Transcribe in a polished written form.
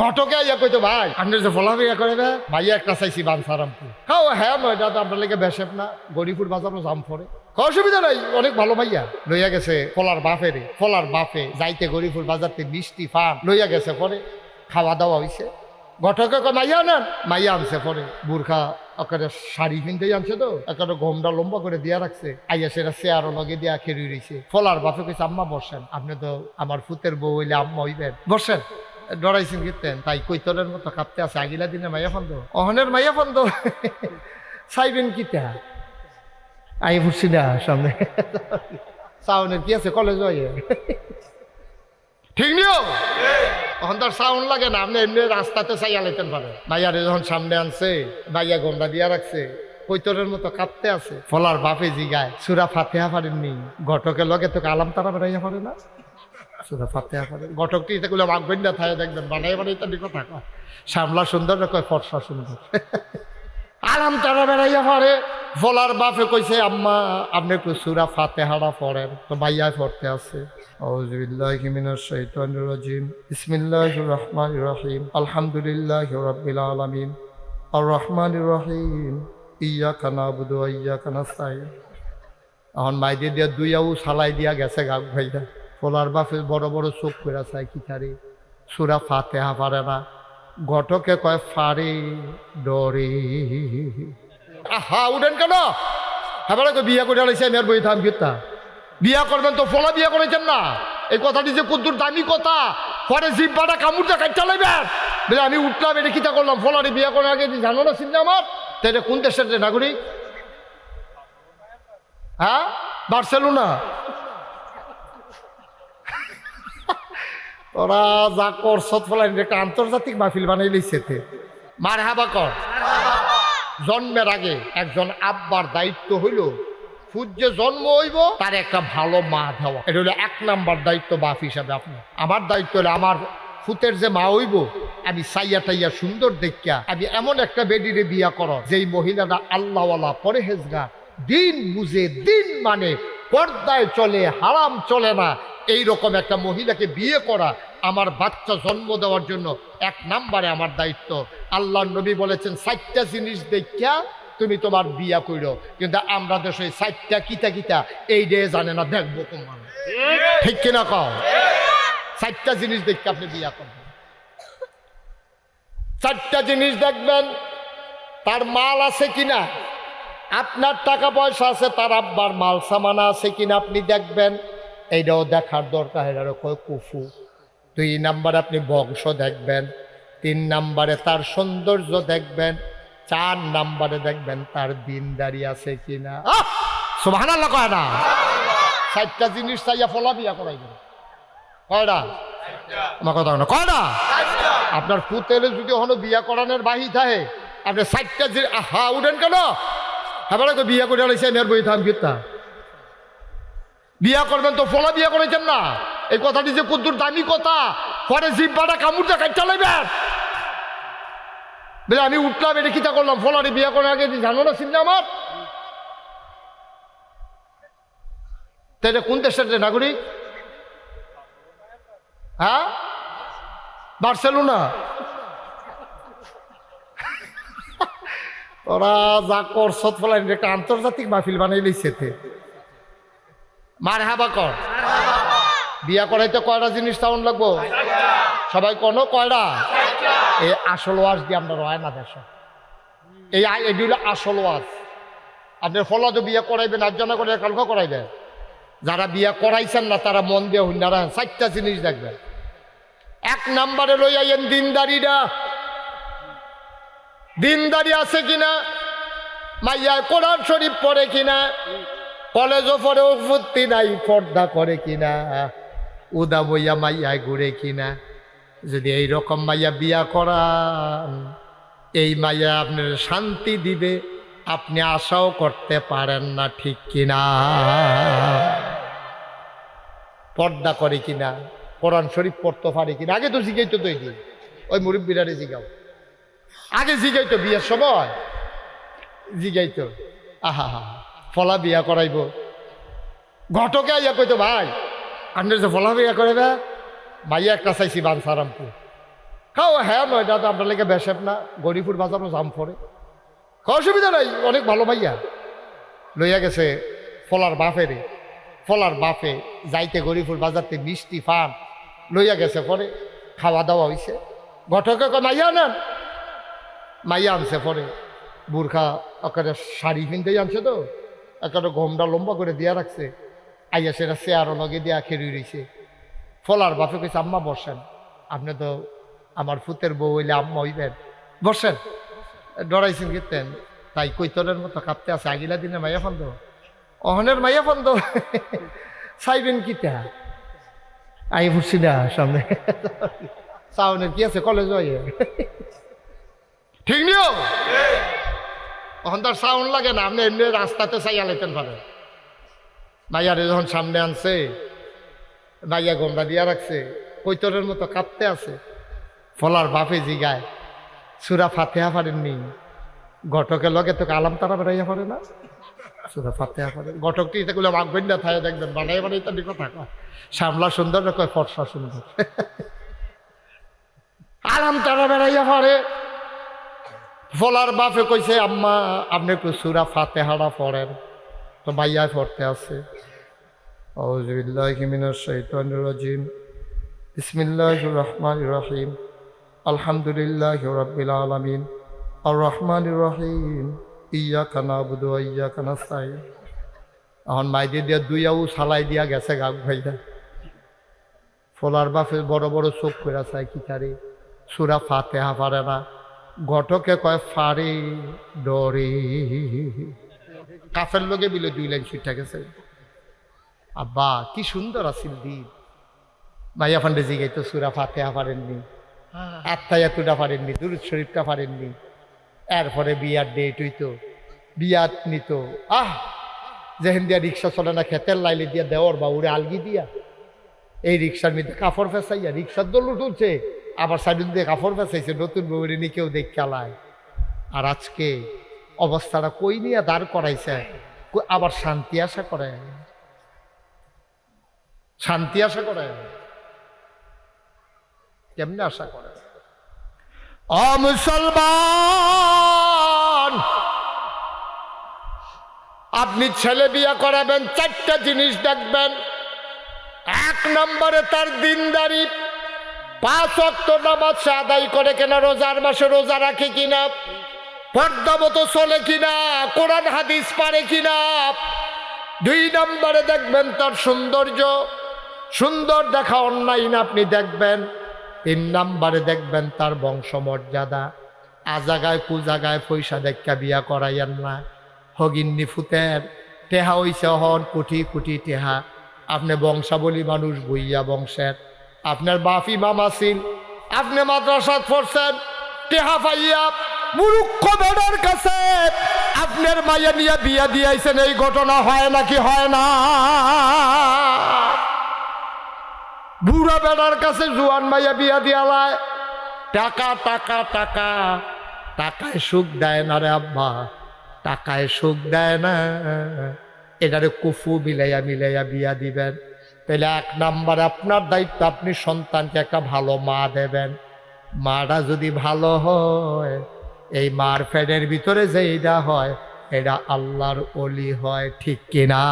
ঘটকে ইয়া কইতো ভাই আপনার যে ফলা বিয়া করে ভাইয়া একটা চাইছি বানসারামপুর খাও হ্যাঁ এটা তো আপনার লেগে বেসেব না গরিপুর বাজারও জাম পড়ে অসুবিধা নাই অনেক ভালো ভাইয়া লইয়া গেছে ফলার বাপে যাইতে গরিপুর বাজারতে মিষ্টি ফান লইয়া গেছে পরে খাওয়া দাওয়া হয়েছে ঘটকে মাইয়া নেন মাইয়া আনছে পরে বুর্খা একেবারে শাড়ি কিনতেই আনছে তো একেবারে ঘোমটা লম্বা করে দিয়া রাখছে আইয়া সেটা চেয়ারও লগে দিয়া খেয়ে রয়েছে ফলার বাপে কইছে আম্মা বসেন আপনি তো আমার ফুতের বউ হইলে আম্মা হইবেন বসেন ডরাইছেন গেতেন তাই কৈতরের মতো কাঁপতে আছে আগিলা দিনে মাইয়া ফন্দ অহনের মাইয়া ফন্দ চাইবেন কিতা আই বুঝছি না সামনে সাউনের কি আছে কলেজ হয়ে ঠিক নিও তখন তার সাউন্ড লাগে না আপনি এমনি রাস্তাতে চাইয়া লাইতেন পারে মাইয়ারে যখন সামনে আনছে মাইয়া গন্ডা দিয়া রাখছে কৈতরের মতো কাঁপতে আছে ফলার বাপে জিগায় সুরা ফাতেহা পারেননি ঘটকের লগে তোকে আলাম তারা বেড়াইয়া পারে না সুরা ফাতেহা পারে ঘটকটি এটা গুলো মাগবেন না থাকে দেখবেন বানাই বানাই তার কথা কয় শ্যামলা সুন্দর না কয় ফর্সা সুন্দর আলাম তারা বেড়াইয়া পারে ফলার বাপে কইছে আম্মা আপনি একটু সুরা ফাতেহাটা পড়েন তো ভাইয়া পড়তে আছে আউযুবিল্লাহি মিনাশ শাইতানির রাজিম বিসমিল্লাহির রহমানির রহিম আলহামদুলিল্লাহি রাব্বিল আলামিন আর রহমানির রহিম ইয়াকা নাবুদু ওয়া ইয়াকা নাস্তাইন এখন মাইদে দিয়া দুইয়াও সালাই দিয়া গেছে গাক ভাইরা ফলার বাপে বড় বড় চোখ করে চাই কি তারে সুরা ফাতেহা পারে না ঘটকে কয় ফারে ডরে আহা উঠেন কেন হ্যাঁ বিয়া করে আলাইছে আমি আর বই থাম কিতা বিয়া করবেন তো ফলা বিয়া করেছেন না এই কথাটি যে কদ্দুর দামি কথা পরে জিব্বাটা কামড়টা কাটতে লাগবেন বলে আমি উঠলাম এটা কিতা করলাম ফলারে বিয়া করার আগে জানো না চিন্তা আমার তো এটা কোন দেশের নাগরিক হ্যাঁ বার্সেলোনা ওরা যা করছত ফলাই একটা আন্তর্জাতিক মাহফিল বানাই লইছে মার হাবা কর জন্মের আগে একজন আব্বার দায়িত্ব হইল ফুট যে জন্ম হইব তার একটা ভালো মা দেওয়া এটা হলো 1 নাম্বার দায়িত্ব বাপ হিসাবে আপনি আমার দায়িত্ব হলো আমার ফুতের যে মা হইব আমি সাইয়া টাইয়া সুন্দর দেখিয়া আমি এমন একটা বেডিরে বিয়া করো যেই মহিলাটা আল্লাহওয়ালা পরহেজগার দিন বুঝে দিন মানে পর্দায় চলে হারাম চলে না এইরকম একটা মহিলাকে বিয়ে করা আমার বাচ্চা জন্ম দেওয়ার জন্য 1 নাম্বারে আমার দায়িত্ব আল্লাহ নবী বলেছেন 4টা জিনিস দেখিয়া তুমি তোমার বিয়া কইরো কিন্তু আমরা দেশে 4টা কিতা কিতা এই ডে জানে না দেখবো কোন ঠিক কিনা কও 4টা জিনিস দেখে আপনি বিয়া করবেন 4টা জিনিস দেখবেন তার মাল আছে কিনা আপনার টাকা পয়সা আছে তার আব্বার মাল সামানা আছে কিনা আপনি দেখবেন এইটাও দেখার দরকার এটারও কয় কুফু 2 নাম্বারে আপনি বংশ দেখবেন 3 নাম্বারে তার সৌন্দর্য দেখবেন 4 নাম্বারে দেখবেন তার দিনদারি আছে কিনা সুবহানাল্লাহ কয় না 4টা জিনিস চাইয়া ফলা বিয়া করাইবেন কয়টা আমার কথা না কয়টা আপনার পুতেলে যদি হলো বিয়া করানোর বাহি থাকে আপনি 4টা জিনিস আহা উঠেন কেন হ্যাঁ বিয়া করে আলাইছে আমি আর বই থাম কিতা বিয়া করবেন তো ফলা বিয়া করেছেন না এই কথাটি যে কদ্দুর দামি কথা পরে জিব্বাটা কামড়টা কাটতে লাগবেন বলে আমি উঠলাম এটা কিতা করলাম ফলারে বিয়া করার আগে জানো না চিন্তা আমার তো এটা কোন দেশের নাগরিক হ্যাঁ বার্সেলোনা ওরা যা করছত ফলাই একটা আন্তর্জাতিক মাহফিল বানাই লইছে মার হাবা কর বিয়া করাইতে কয়টা জিনিস টাউন লাগবো সবাই কোনো কয়টা এই আসল ওয়াজ দিয়ে আমরা রয় না দেশ এটি হলো আসল ওয়াজ আপনার ফলা তো বিয়া করাইবেন আর্জনা করে কালকা করাইবেন যারা বিয়া করাইছেন না তারা মন দিয়ে হুন্ডারা 4টা জিনিস দেখবেন 1 নাম্বারে লই আইয়েন দিনদারি আছে কিনা মাইয়া কোরআন শরীফ পড়ে কিনা কলেজও পড়ে উপত্তি নাই পর্দা করে কিনা উদা বইয়া মাইয়ায় ঘুরে কিনা যদি এইরকম মাইয়া বিয়া করান এই মাইয়া আপনার শান্তি দিবে আপনি আশাও করতে পারেন না ঠিক কিনা পর্দা করে কিনা কোরআন শরীফ পড়তে পারে কিনা আগে তো জিগাইতো তো ওই মুরব্বীরারে জিগাও আগে জিগাইতো বিয়ের সময় জিগাইতো আহা হা ফলা বিয়া করাইব ঘটকে আইয়া কইতো ভাই আপনার যে ফলা বিয়া করাইবা মাইয়া একটা চাইছি বানসারামপুর খাও হ্যাঁ নয়টা তো আপনার লেগে বেসেব না গরিপুর বাজারও জাম পড়ে অসুবিধা নাই অনেক ভালো মাইয়া লইয়া গেছে ফলার বাপে যাইতে গরিপুর বাজারতে মিষ্টি ফান লইয়া গেছে পরে খাওয়া দাওয়া হয়েছে ঘটকে মাইয়া নেন মাইয়া আনছে পরে বুর্খা একেবারে শাড়ি কিনতেই আনছে তো একেবারে ঘোমটা লম্বা করে দিয়া রাখছে আইয়া সেটা চেয়ারও লগে দিয়া খেড়ি রয়েছে ফলার বাপে কইছে আম্মা বসেন আপনি তো আমার ফুতের বউ হইলে আম্মা হইবেন বসেন ডরাইছেন গেতেন তাই কৈতরের মতো কাঁপতে আছে আগিলা দিনে মাইয়া ফন্দ অহনের মাইয়া ফন্দ চাইবেন কিতা আই ফুটছি না সামনে সাউনের কি আছে কলেজ হয়ে ঠিক নিও তখন তার সাউন্ড লাগে না আপনি এমনি রাস্তাতে চাইয়া লেতেন পারেন মাইয়ারে যখন সামনে আনছে মাইয়া গোমরা দিয়া রাখছে কৈতরের মতো কাঁপতে আছে ফলার বাপে জিগায় সুরা ফাতেহা পারেননি ঘটকের লগে তো আলাম তারা বেড়াইয়া পারে না সুরা ফাতেহা পারে ঘটকটি এগুলো মাখবেন না থায় দেখবেন বানাই বানাই তার কথা কয় শ্যামলা সুন্দর কয় ফর্সা সুন্দর আলাম তারা বেড়াইয়া পারে ফলার বাপে কইছে আম্মা আপনি একটু সুরা ফাতেহাটা পড়েন তো মাইয়া পড়তে আছে আউযুবিল্লাহি মিনাশ শাইতানির রাজিম বিসমিল্লাহির রহমানির রহিম আলহামদুলিল্লাহি রাব্বিল আলামিন আর রহমানির রহিম ইয়াকা নাবুদু ওয়া ইয়াকা নাস্তাইন এখন মাইদি দিয়া দুইয়াও সালাই দিয়া গেছে গাক ভাইরা ফলার বাপে বড় বড় চোখ করে চাই কি তারে সুরা ফাতেহা পারে না ঘটকে কয় ফারে ডরে কাফের লোকে বিলে 2 লাইন ছুটে গেছে আব্বা কি সুন্দর আছিল দিন মাইয়া ফান্ডে জিগাই তো সুরা ফাতেহা পারেননি আত্মায়াতুটা পারেননি দুরূদ শরীফটা পারেননি এরপরে বিয়ার ডেট হইতো বিয়াত নিত যেহেন দিয়া রিক্সা চলে না খেতের লাইলে দিয়া দেওয়ার বা উড়ে আলগি দিয়া এই রিক্সার মধ্যে কাপড় ফেসাইয়া রিক্সার দোল উঠছে আবার সাইডুন দিয়ে কাপড় ফেসাইছে নতুন বউরে নিয়ে কেউ দেখ খেলায় আর আজকে অবস্থাটা কই নিয়ে দাঁড় করাইছে আবার শান্তি আশা করে কেমনে আশা করে মুসলমান আপনি ছেলে বিয়া করাবেন 4টা জিনিস দেখবেন 1 নম্বরে তার দিনদারি 5 ওয়াক্ত নামাজ আদায় করে কিনা রোজার মাসে রোজা রাখে কিনা পর্দা মতো চলে কিনা কোরআন হাদিস পারে কিনা 2 নম্বরে দেখবেন তার সৌন্দর্য সুন্দর দেখা অন্যায় না আপনি দেখবেন 3 নম্বরে দেখবেন তার বংশমর্যাদা আজাগায় কুজাগায় পয়সা দেখা বিয়া করাইয়েন না হগিন্নি ফুতের টেহা হইছে হন কোটি কোটি টেহা আপনি বংশাবলী মানুষ বইয়া বংশের আপনার বাপি মামা ছিল আপনি মাদ্রাসাত পড়ছেন টেহা পাইয়া মূর্খ বেড়ার কাছে আপনার মাইয়া নিয়ে বিয়া দিয়াইছেন এই ঘটনা হয় নাকি হয় না বুড়া বেড়ার কাছে জুয়ান মাইয়া বিয়া দিয়ালায় টাকা টাকা টাকা টাকায় সুখ দেয় না রে আব্বা টাকায় সুখ দেয় না এটারে কুফু মিলাইয়া মিলাইয়া বিয়া দিবেন তাহলে 1 নম্বর আপনার দায়িত্ব আপনি সন্তানকে একটা ভালো মা দেবেন মাটা যদি ভালো হয় এই মার ফ্যানের ভিতরে যে এটা হয় এটা আল্লাহর ওলি হয় ঠিক কিনা